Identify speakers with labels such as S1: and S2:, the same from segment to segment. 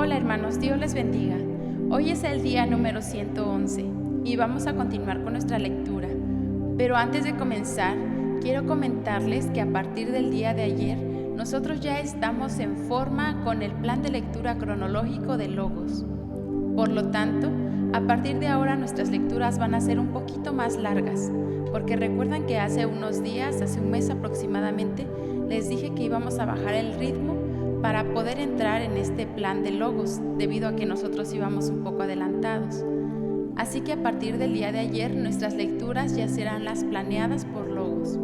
S1: Hola hermanos, Dios les bendiga. Hoy es el día número 111 y vamos a continuar con nuestra lectura. Pero antes de comenzar, quiero comentarles que a partir del día de ayer, nosotros ya estamos en forma con el plan de lectura cronológico de Logos. Por lo tanto, a partir de ahora nuestras lecturas van a ser un poquito más largas, porque recuerdan que hace unos días, hace un mes aproximadamente, les dije que íbamos a bajar el ritmo para poder entrar en este plan de Logos, debido a que nosotros íbamos un poco adelantados. Así que a partir del día de ayer, nuestras lecturas ya serán las planeadas por Logos.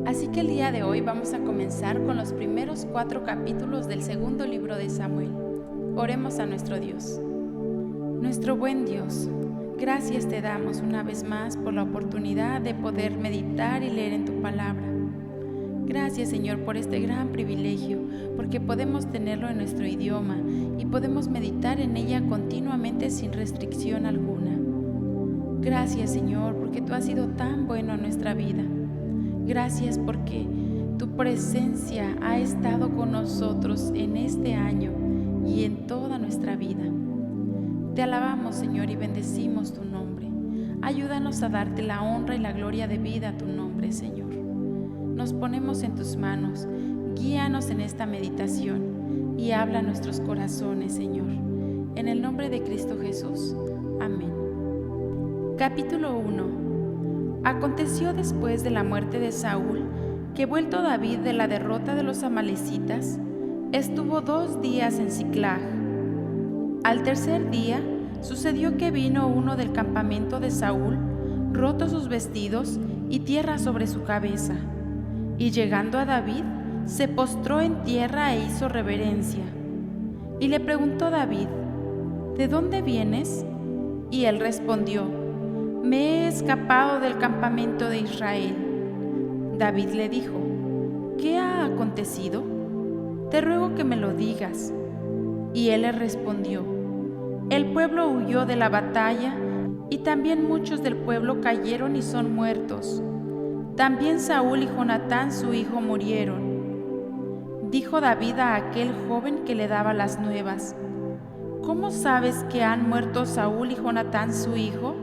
S1: Así que el día de hoy vamos a comenzar con los primeros 4 capítulos del segundo libro de Samuel. Oremos a nuestro Dios. Nuestro buen Dios, gracias te damos una vez más por la oportunidad de poder meditar y leer en tu palabra. Gracias, Señor, por este gran privilegio, porque podemos tenerlo en nuestro idioma y podemos meditar en ella continuamente sin restricción alguna. Gracias, Señor, porque tú has sido tan bueno a nuestra vida. Gracias porque tu presencia ha estado con nosotros en este año y en toda nuestra vida. Te alabamos, Señor, y bendecimos tu nombre. Ayúdanos a darte la honra y la gloria debida a tu nombre, Señor. Nos ponemos en tus manos, guíanos en esta meditación y habla a nuestros corazones, Señor. En el nombre de Cristo Jesús. Amén. Capítulo 1. Aconteció después de la muerte de Saúl, que vuelto David de la derrota de los amalecitas, estuvo 2 días en Siclag. Al tercer día, sucedió que vino uno del campamento de Saúl, rotos sus vestidos y tierra sobre su cabeza. Y llegando a David, se postró en tierra e hizo reverencia. Y le preguntó David: ¿de dónde vienes? Y él respondió: me he escapado del campamento de Israel. David le dijo: ¿qué ha acontecido? Te ruego que me lo digas. Y él le respondió: el pueblo huyó de la batalla, y también muchos del pueblo cayeron y son muertos. También Saúl y Jonatán su hijo murieron. Dijo David a aquel joven que le daba las nuevas: ¿cómo sabes que han muerto Saúl y Jonatán su hijo?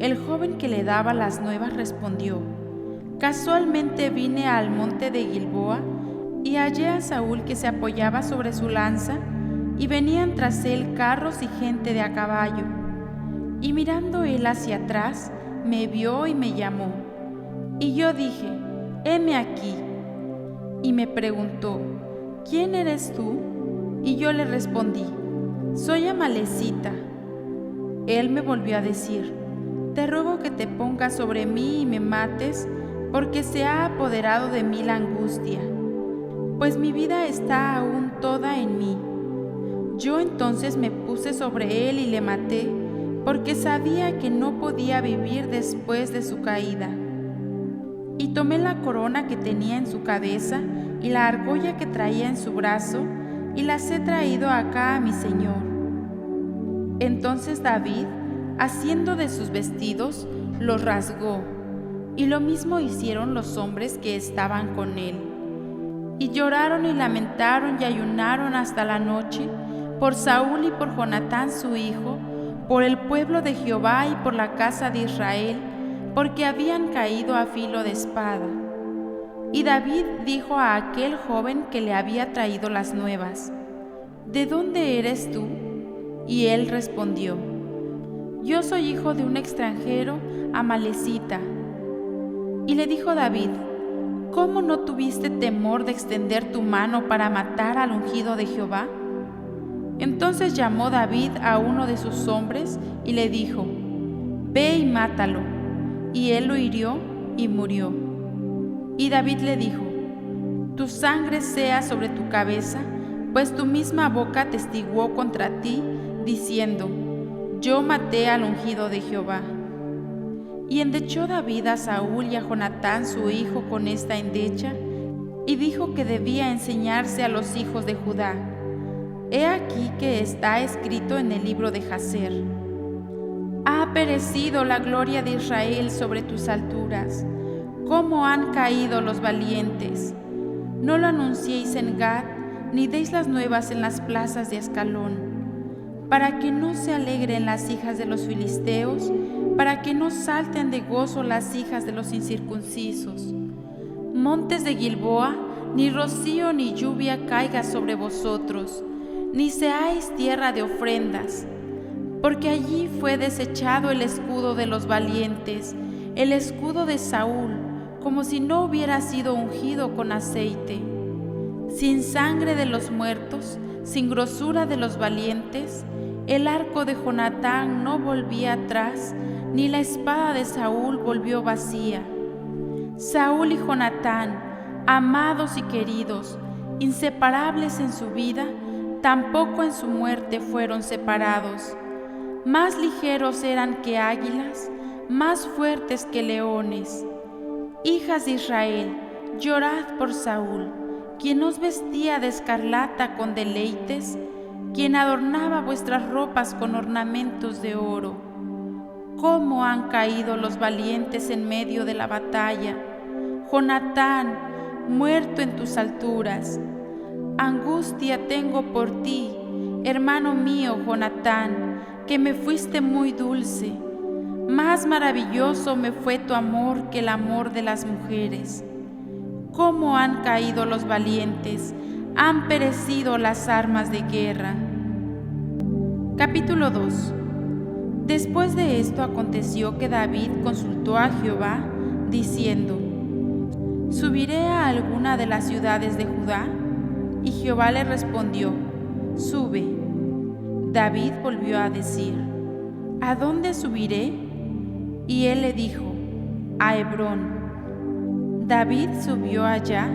S1: El joven que le daba las nuevas respondió: casualmente vine al monte de Gilboa y hallé a Saúl que se apoyaba sobre su lanza, y venían tras él carros y gente de a caballo. Y mirando él hacia atrás, me vio y me llamó. Y yo dije: heme aquí. Y me preguntó: ¿quién eres tú? Y yo le respondí: soy amalecita. Él me volvió a decir: te ruego que te pongas sobre mí y me mates, porque se ha apoderado de mí la angustia, pues mi vida está aún toda en mí. Yo entonces me puse sobre él y le maté, porque sabía que no podía vivir después de su caída. Y tomé la corona que tenía en su cabeza y la argolla que traía en su brazo, y las he traído acá a mi señor. Entonces David, haciendo de sus vestidos, los rasgó, y lo mismo hicieron los hombres que estaban con él. Y lloraron y lamentaron y ayunaron hasta la noche, por Saúl y por Jonatán su hijo, por el pueblo de Jehová y por la casa de Israel, porque habían caído a filo de espada. Y David dijo a aquel joven que le había traído las nuevas: ¿de dónde eres tú? Y él respondió: yo soy hijo de un extranjero amalecita. Y le dijo David: ¿cómo no tuviste temor de extender tu mano para matar al ungido de Jehová? Entonces llamó David a uno de sus hombres y le dijo: ve y mátalo. Y él lo hirió y murió. Y David le dijo: tu sangre sea sobre tu cabeza, pues tu misma boca testiguó contra ti, diciendo: yo maté al ungido de Jehová. Y endechó David a Saúl y a Jonatán su hijo con esta endecha, y dijo que debía enseñarse a los hijos de Judá. He aquí que está escrito en el libro de Jaser: ha perecido la gloria de Israel sobre tus alturas. ¿Cómo han caído los valientes? No lo anunciéis en Gad, ni deis las nuevas en las plazas de Ascalón, para que no se alegren las hijas de los filisteos, para que no salten de gozo las hijas de los incircuncisos. Montes de Gilboa, ni rocío ni lluvia caiga sobre vosotros, ni seáis tierra de ofrendas, porque allí fue desechado el escudo de los valientes, el escudo de Saúl, como si no hubiera sido ungido con aceite. Sin sangre de los muertos, sin grosura de los valientes, el arco de Jonatán no volvía atrás, ni la espada de Saúl volvió vacía. Saúl y Jonatán, amados y queridos, inseparables en su vida, tampoco en su muerte fueron separados. Más ligeros eran que águilas, más fuertes que leones. Hijas de Israel, llorad por Saúl, quien os vestía de escarlata con deleites, quien adornaba vuestras ropas con ornamentos de oro. Cómo han caído los valientes en medio de la batalla. Jonatán, muerto en tus alturas. Angustia tengo por ti, hermano mío Jonatán, que me fuiste muy dulce. Más maravilloso me fue tu amor que el amor de las mujeres. Cómo han caído los valientes, han perecido las armas de guerra. Capítulo 2. Después de esto aconteció que David consultó a Jehová, diciendo: ¿Subiré a alguna de las ciudades de Judá? Y Jehová le respondió: Sube. David volvió a decir: ¿A dónde subiré? Y él le dijo: a Hebrón. David subió allá,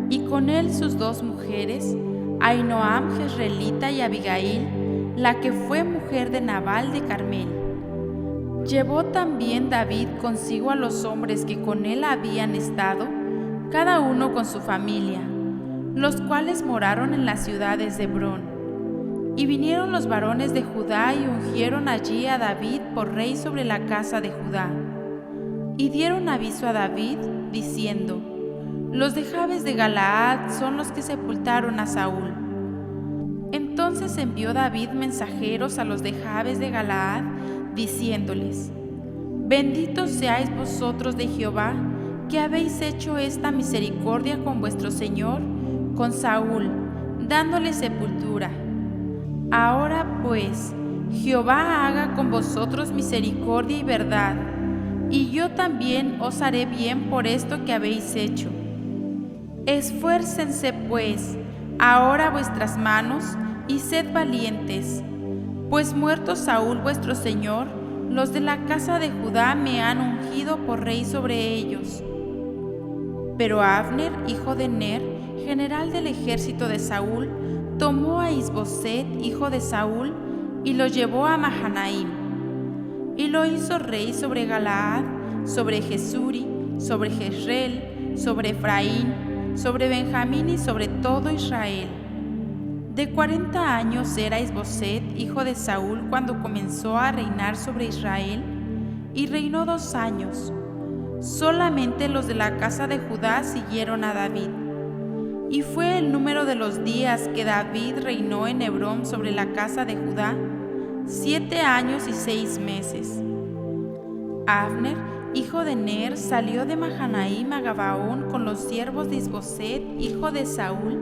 S1: y con él sus dos mujeres, Ahinoam jezreelita y Abigail, la que fue mujer de Nabal de Carmel. Llevó también David consigo a los hombres que con él habían estado, cada uno con su familia, los cuales moraron en las ciudades de Hebrón. Y vinieron los varones de Judá y ungieron allí a David por rey sobre la casa de Judá. Y dieron aviso a David, diciendo: Los de Jabes de Galaad son los que sepultaron a Saúl. Entonces envió David mensajeros a los de Jabes de Galaad, diciéndoles: Benditos seáis vosotros de Jehová, que habéis hecho esta misericordia con vuestro señor, con Saúl, dándole sepultura. Ahora pues, Jehová haga con vosotros misericordia y verdad, y yo también os haré bien por esto que habéis hecho. Esfuércense pues ahora vuestras manos y sed valientes, pues muerto Saúl vuestro señor, los de la casa de Judá me han ungido por rey sobre ellos. Pero Abner, hijo de Ner, general del ejército de Saúl, tomó a Isboset, hijo de Saúl, y lo llevó a Mahanaim, y lo hizo rey sobre Galaad, sobre Jesuri, sobre Jezreel, sobre Efraín, sobre Benjamín y sobre todo Israel. De 40 años era Isboset, hijo de Saúl, cuando comenzó a reinar sobre Israel, y reinó 2 años. Solamente los de la casa de Judá siguieron a David. Y fue el número de los días que David reinó en Hebrón sobre la casa de Judá, 7 años y 6 meses. Abner, hijo de Ner, salió de Mahanaim a Gabaón con los siervos de Isboset, hijo de Saúl,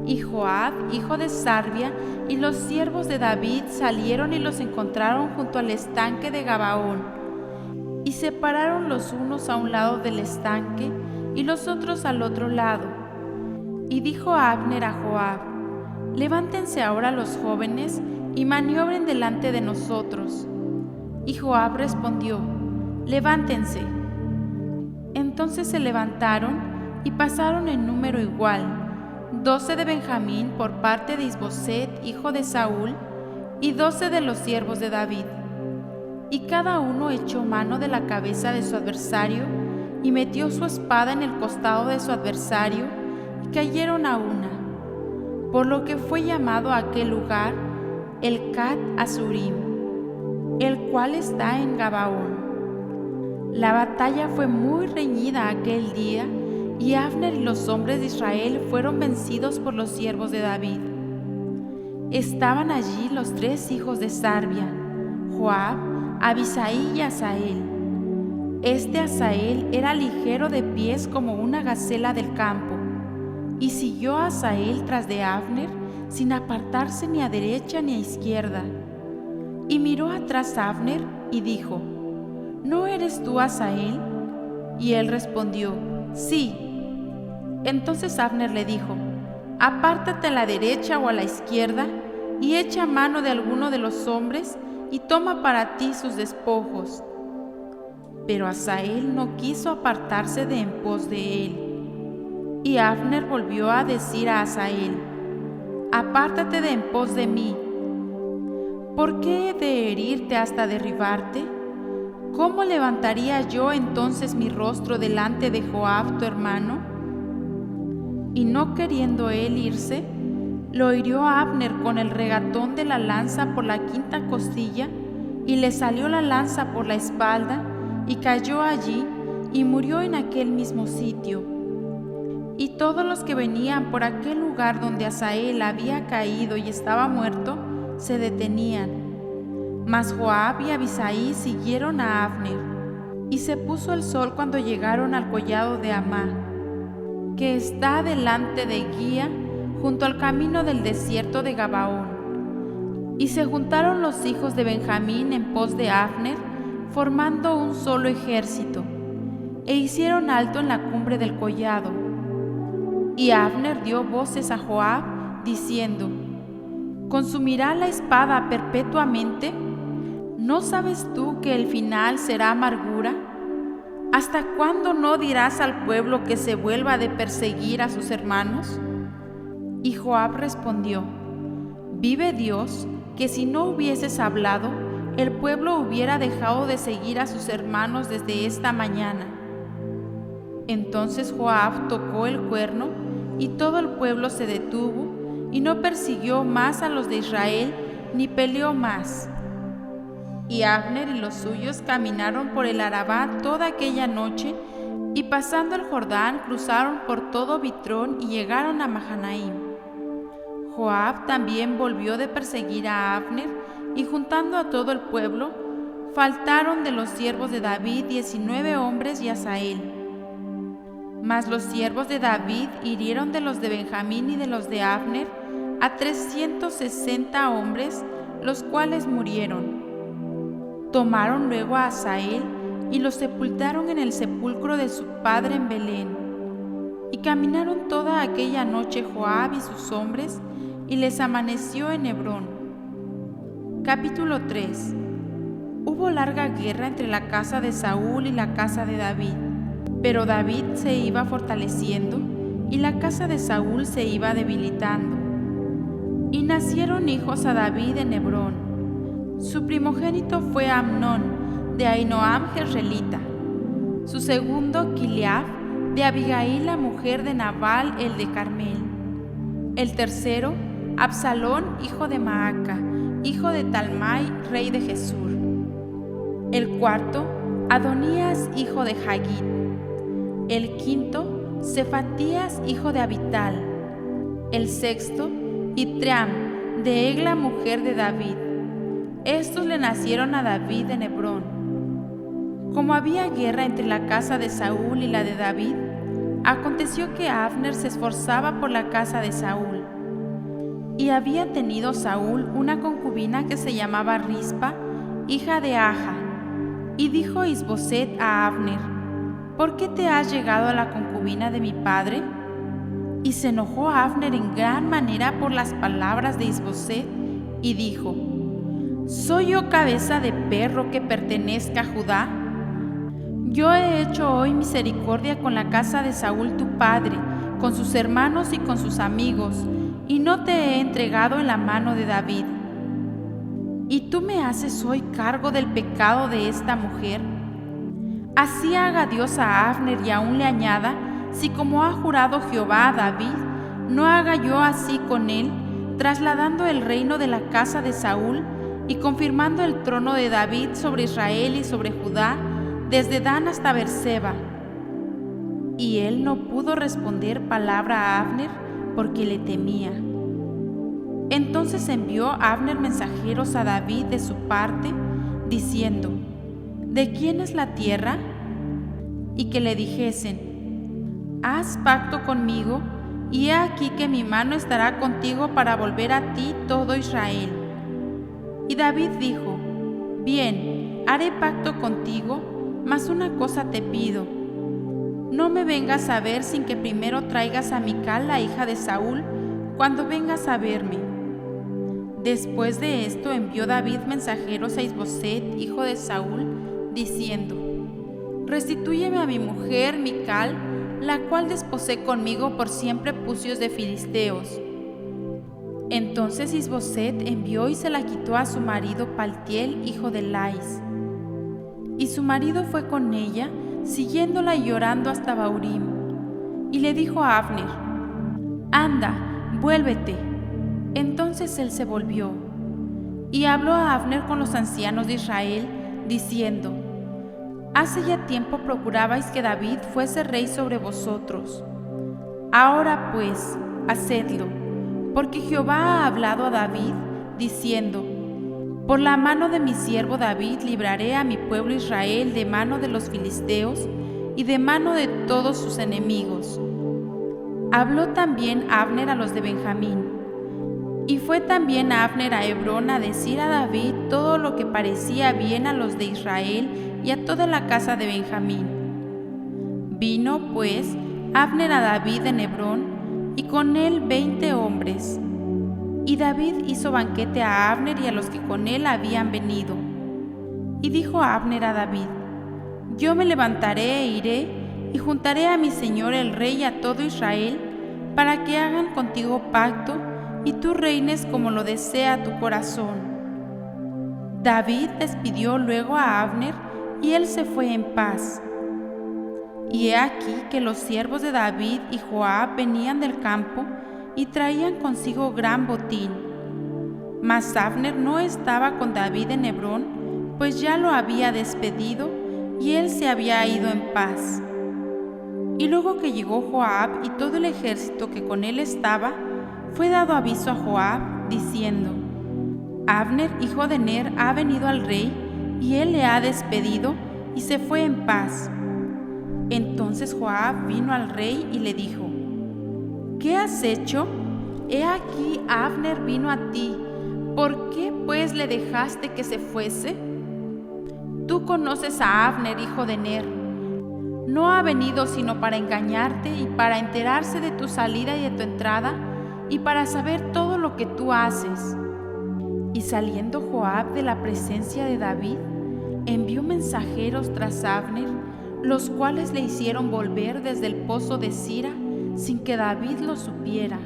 S1: y Joab, hijo de Sarvia, y los siervos de David salieron y los encontraron junto al estanque de Gabaón, y se pararon los unos a un lado del estanque y los otros al otro lado. Y dijo Abner a Joab: Levántense ahora los jóvenes y maniobren delante de nosotros. Y Joab respondió: Levántense. Entonces se levantaron y pasaron en número igual, 12 de Benjamín por parte de Isboset, hijo de Saúl, y 12 de los siervos de David. Y cada uno echó mano de la cabeza de su adversario y metió su espada en el costado de su adversario, y cayeron a una, por lo que fue llamado a aquel lugar el Cat Azurim, el cual está en Gabaón. La batalla fue muy reñida aquel día, y Abner y los hombres de Israel fueron vencidos por los siervos de David. estaban allí los 3 hijos de Sarbia, Joab, Abisai y Asael. Este Asael era ligero de pies como una gacela del campo, y siguió a Asael tras de Abner, sin apartarse ni a derecha ni a izquierda. Y miró atrás Abner y dijo: ¿No eres tú Asael? Y él respondió: sí. Entonces Abner le dijo: apártate a la derecha o a la izquierda, y echa mano de alguno de los hombres, y toma para ti sus despojos. Pero Asael no quiso apartarse de en pos de él. Y Abner volvió a decir a Asael: apártate de en pos de mí. ¿Por qué he de herirte hasta derribarte? ¿Cómo levantaría yo entonces mi rostro delante de Joab tu hermano? Y no queriendo él irse, lo hirió a Abner con el regatón de la lanza por la 5ª costilla, y le salió la lanza por la espalda, y cayó allí, y murió en aquel mismo sitio. Y todos los que venían por aquel lugar donde Asael había caído y estaba muerto, se detenían. Mas Joab y Abisai siguieron a Abner. Y se puso el sol cuando llegaron al collado de Amá, que está delante de Guía, junto al camino del desierto de Gabaón. Y se juntaron los hijos de Benjamín en pos de Abner, formando un solo ejército, e hicieron alto en la cumbre del collado. Y Abner dio voces a Joab, diciendo: ¿consumirá la espada perpetuamente? ¿No sabes tú que el final será amargura? ¿Hasta cuándo no dirás al pueblo que se vuelva de perseguir a sus hermanos? Y Joab respondió: vive Dios, que si no hubieses hablado, el pueblo hubiera dejado de seguir a sus hermanos desde esta mañana. Entonces Joab tocó el cuerno, y todo el pueblo se detuvo, y no persiguió más a los de Israel, ni peleó más. Y Abner y los suyos caminaron por el Arabá toda aquella noche, y pasando el Jordán cruzaron por todo Bitrón y llegaron a Mahanaim. Joab también volvió de perseguir a Abner, y juntando a todo el pueblo, faltaron de los siervos de David 19 hombres y Asael. Mas los siervos de David hirieron de los de Benjamín y de los de Abner a 360 hombres, los cuales murieron. Tomaron luego a Asael y lo sepultaron en el sepulcro de su padre en Belén. Y caminaron toda aquella noche Joab y sus hombres, y les amaneció en Hebrón. Capítulo 3. Hubo larga guerra entre la casa de Saúl y la casa de David, pero David se iba fortaleciendo, y la casa de Saúl se iba debilitando. Y nacieron hijos a David en Hebrón. Su primogénito fue Amnón, de Ahinoam jezreelita. Su segundo, Kiliab, de Abigail, la mujer de Nabal, el de Carmel. El tercero, Absalón, hijo de Maaca, hijo de Talmai, rey de Gesur. El cuarto, Adonías, hijo de Hagit. El quinto, Cefatías, hijo de Abital. El sexto, Itream, de Egla, mujer de David. Estos le nacieron a David en Hebrón. Como había guerra entre la casa de Saúl y la de David, aconteció que Abner se esforzaba por la casa de Saúl. Y había tenido Saúl una concubina que se llamaba Rispa, hija de Aja. Y dijo Isboset a Abner: ¿por qué te has llegado a la concubina de mi padre? Y se enojó Abner en gran manera por las palabras de Isboset, y dijo: ¿soy yo cabeza de perro que pertenezca a Judá? Yo he hecho hoy misericordia con la casa de Saúl tu padre, con sus hermanos y con sus amigos, y no te he entregado en la mano de David. ¿Y tú me haces hoy cargo del pecado de esta mujer? Así haga Dios a Abner y aún le añada, si como ha jurado Jehová a David, no haga yo así con él, trasladando el reino de la casa de Saúl y confirmando el trono de David sobre Israel y sobre Judá, desde Dan hasta Beerseba. Y él no pudo responder palabra a Abner porque le temía. Entonces envió Abner mensajeros a David de su parte, diciendo: ¿De quién es la tierra? Y que le dijesen: Haz pacto conmigo, y he aquí que mi mano estará contigo para volver a ti todo Israel. Y David dijo: Bien, haré pacto contigo, mas una cosa te pido: no me vengas a ver sin que primero traigas a Mical, la hija de Saúl, cuando vengas a verme. Después de esto envió David mensajeros a Is-Boseth, hijo de Saúl, diciendo: Restitúyeme a mi mujer Mical, la cual desposé conmigo por 100 prepucios de filisteos. Entonces Is-Boseth envió y se la quitó a su marido Paltiel, hijo de Lais. Y su marido fue con ella, siguiéndola y llorando hasta Baurim. Y le dijo a Abner: Anda, vuélvete. Entonces él se volvió. Y habló a Abner con los ancianos de Israel, diciendo: Hace ya tiempo procurabais que David fuese rey sobre vosotros. Ahora pues, hacedlo, porque Jehová ha hablado a David, diciendo: Por la mano de mi siervo David libraré a mi pueblo Israel de mano de los filisteos y de mano de todos sus enemigos. Habló también Abner a los de Benjamín. Y fue también Abner a Hebrón a decir a David todo lo que parecía bien a los de Israel y a toda la casa de Benjamín. Vino, pues, Abner a David en Hebrón, y con él 20 hombres. Y David hizo banquete a Abner y a los que con él habían venido. Y dijo Abner a David: Yo me levantaré e iré, y juntaré a mi señor el rey y a todo Israel, para que hagan contigo pacto, y tú reines como lo desea tu corazón. David despidió luego a Abner, y él se fue en paz. Y he aquí que los siervos de David y Joab venían del campo, y traían consigo gran botín. Mas Abner no estaba con David en Hebrón, pues ya lo había despedido, y él se había ido en paz. Y luego que llegó Joab y todo el ejército que con él estaba, fue dado aviso a Joab, diciendo: Abner, hijo de Ner, ha venido al rey, y él le ha despedido, y se fue en paz. Entonces Joab vino al rey y le dijo: ¿Qué has hecho? He aquí Abner vino a ti. ¿Por qué pues le dejaste que se fuese? Tú conoces a Abner, hijo de Ner. No ha venido sino para engañarte y para enterarse de tu salida y de tu entrada, y para saber todo lo que tú haces. Y saliendo Joab de la presencia de David, envió mensajeros tras Abner, los cuales le hicieron volver desde el pozo de Sira, sin que David lo supiera.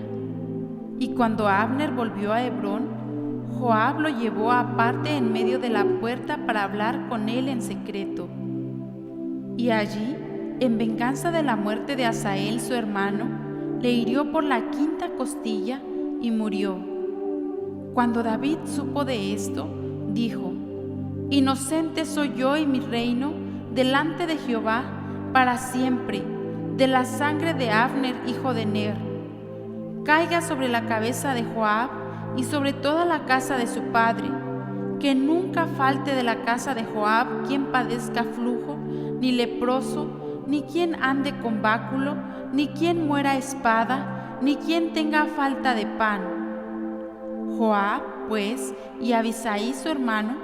S1: Y cuando Abner volvió a Hebrón, Joab lo llevó aparte en medio de la puerta para hablar con él en secreto. Y allí, en venganza de la muerte de Asael su hermano, le hirió por la 5ª costilla y murió. Cuando David supo de esto, dijo: Inocente soy yo y mi reino delante de Jehová para siempre, de la sangre de Abner, hijo de Ner. Caiga sobre la cabeza de Joab y sobre toda la casa de su padre, que nunca falte de la casa de Joab quien padezca flujo, ni leproso, ni quien ande con báculo, ni quien muera a espada, ni quien tenga falta de pan. Joab, pues, y Abisai su hermano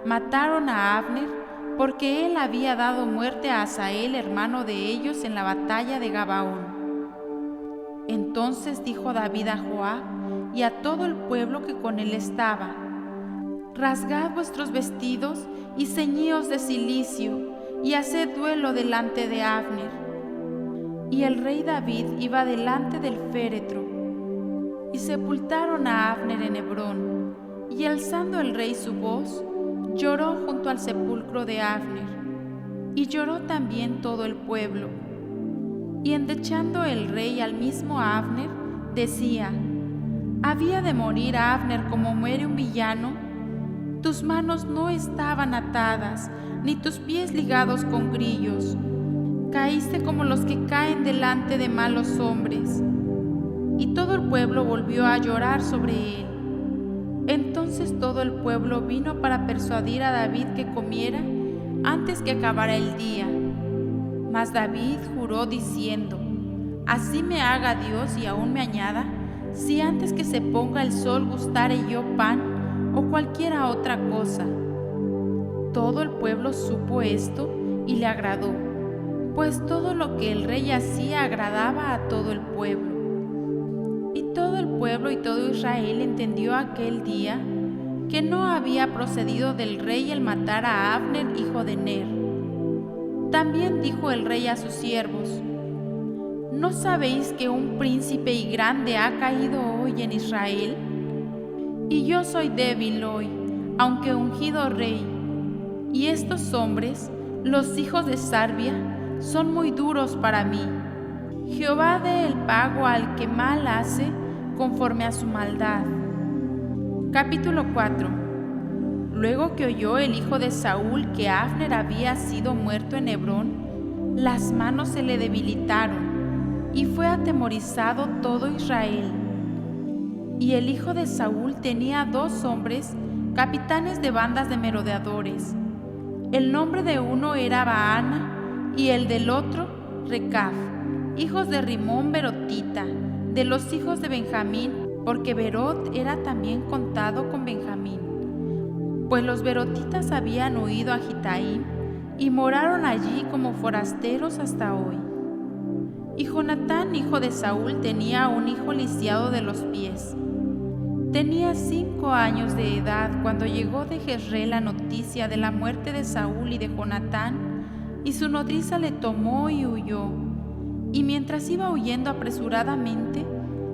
S1: mataron a Abner, porque él había dado muerte a Asael, hermano de ellos, en la batalla de Gabaón. Entonces dijo David a Joab y a todo el pueblo que con él estaba: Rasgad vuestros vestidos y ceñíos de cilicio, y haced duelo delante de Abner. Y el rey David iba delante del féretro. Y sepultaron a Abner en Hebrón, y alzando el rey su voz, lloró junto al sepulcro de Abner, y lloró también todo el pueblo. Y endechando el rey al mismo Abner, decía: ¿Había de morir Abner como muere un villano? Tus manos no estaban atadas, ni tus pies ligados con grillos. Caíste como los que caen delante de malos hombres. Y todo el pueblo volvió a llorar sobre él. Entonces todo el pueblo vino para persuadir a David que comiera antes que acabara el día. Mas David juró diciendo: Así me haga Dios y aún me añada, si antes que se ponga el sol gustare yo pan o cualquiera otra cosa. Todo el pueblo supo esto y le agradó, pues todo lo que el rey hacía agradaba a todo el pueblo. Y todo el pueblo y todo Israel entendió aquel día que no había procedido del rey el matar a Abner, hijo de Ner. También dijo el rey a sus siervos: ¿No sabéis que un príncipe y grande ha caído hoy en Israel? Y yo soy débil hoy, aunque ungido rey. Y estos hombres, los hijos de Sarbia, son muy duros para mí. Jehová dé el pago al que mal hace, conforme a su maldad. Capítulo 4. Luego que oyó el hijo de Saúl que Abner había sido muerto en Hebrón, las manos se le debilitaron, y fue atemorizado todo Israel. Y el hijo de Saúl tenía 2 hombres, capitanes de bandas de merodeadores. El nombre de uno era Baana, y el del otro Recab, hijos de Rimón Berotita, de los hijos de Benjamín, porque Berot era también contado con Benjamín. Pues los berotitas habían huido a Gitaim y moraron allí como forasteros hasta hoy. Y Jonatán, hijo de Saúl, tenía un hijo lisiado de los pies. Tenía 5 años de edad cuando llegó de Jezreel la noticia de la muerte de Saúl y de Jonatán, y su nodriza le tomó y huyó. Y mientras iba huyendo apresuradamente,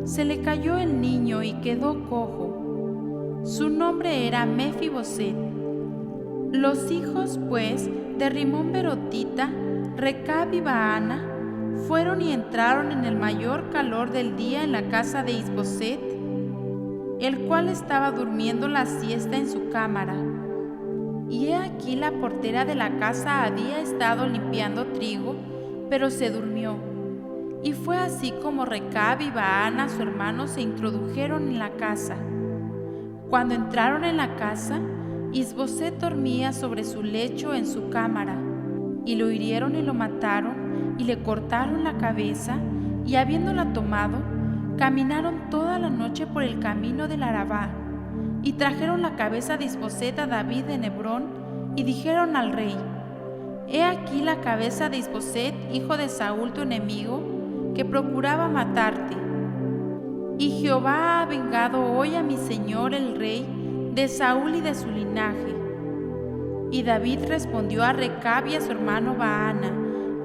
S1: se le cayó el niño y quedó cojo. Su nombre era Mefiboset. Los hijos, pues, de Rimón Berotita, Recab y Baana, fueron y entraron en el mayor calor del día en la casa de Isboset, el cual estaba durmiendo la siesta en su cámara. Y he aquí la portera de la casa había estado limpiando trigo, pero se durmió. Y fue así como Recab y Baana, su hermano, se introdujeron en la casa. Cuando entraron en la casa, Isboset dormía sobre su lecho en su cámara, y lo hirieron y lo mataron, y le cortaron la cabeza, y habiéndola tomado, caminaron toda la noche por el camino del Arabá, y trajeron la cabeza de Isboset a David en Hebrón, y dijeron al rey: He aquí la cabeza de Isboset, hijo de Saúl tu enemigo, que procuraba matarte. Y Jehová ha vengado hoy a mi señor el rey de Saúl y de su linaje. Y David respondió a Recab y a su hermano Baana,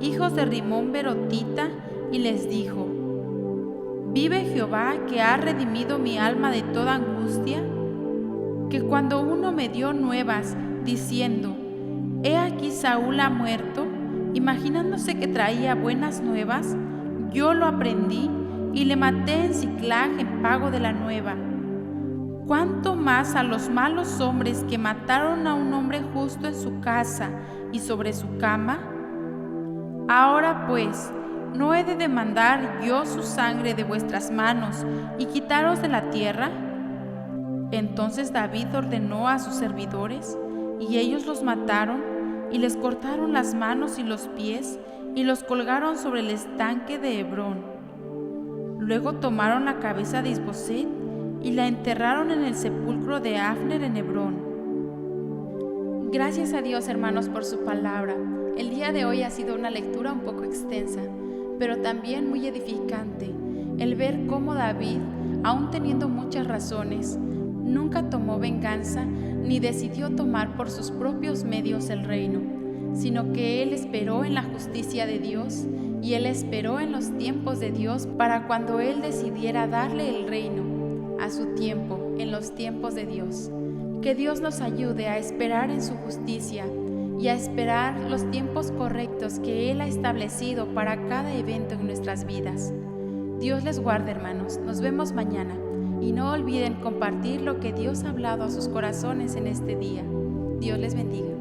S1: hijos de Rimón Berotita, y les dijo: Vive Jehová, que ha redimido mi alma de toda angustia, que cuando uno me dio nuevas, diciendo: He aquí Saúl ha muerto, imaginándose que traía buenas nuevas, yo lo aprendí y le maté en Siclag en pago de la nueva. ¿Cuánto más a los malos hombres que mataron a un hombre justo en su casa y sobre su cama? Ahora pues, ¿no he de demandar yo su sangre de vuestras manos y quitaros de la tierra? Entonces David ordenó a sus servidores, y ellos los mataron, y les cortaron las manos y los pies, y los colgaron sobre el estanque de Hebrón. Luego tomaron la cabeza de Isboset y la enterraron en el sepulcro de Abner en Hebrón. Gracias a Dios, hermanos, por su palabra. El día de hoy ha sido una lectura un poco extensa, pero también muy edificante, el ver cómo David, aun teniendo muchas razones, nunca tomó venganza ni decidió tomar por sus propios medios el reino, sino que él esperó en la justicia de Dios y él esperó en los tiempos de Dios para cuando él decidiera darle el reino a su tiempo, en los tiempos de Dios. Que Dios nos ayude a esperar en su justicia y a esperar los tiempos correctos que Él ha establecido para cada evento en nuestras vidas. Dios les guarde, hermanos. Nos vemos mañana. Y no olviden compartir lo que Dios ha hablado a sus corazones en este día. Dios les bendiga.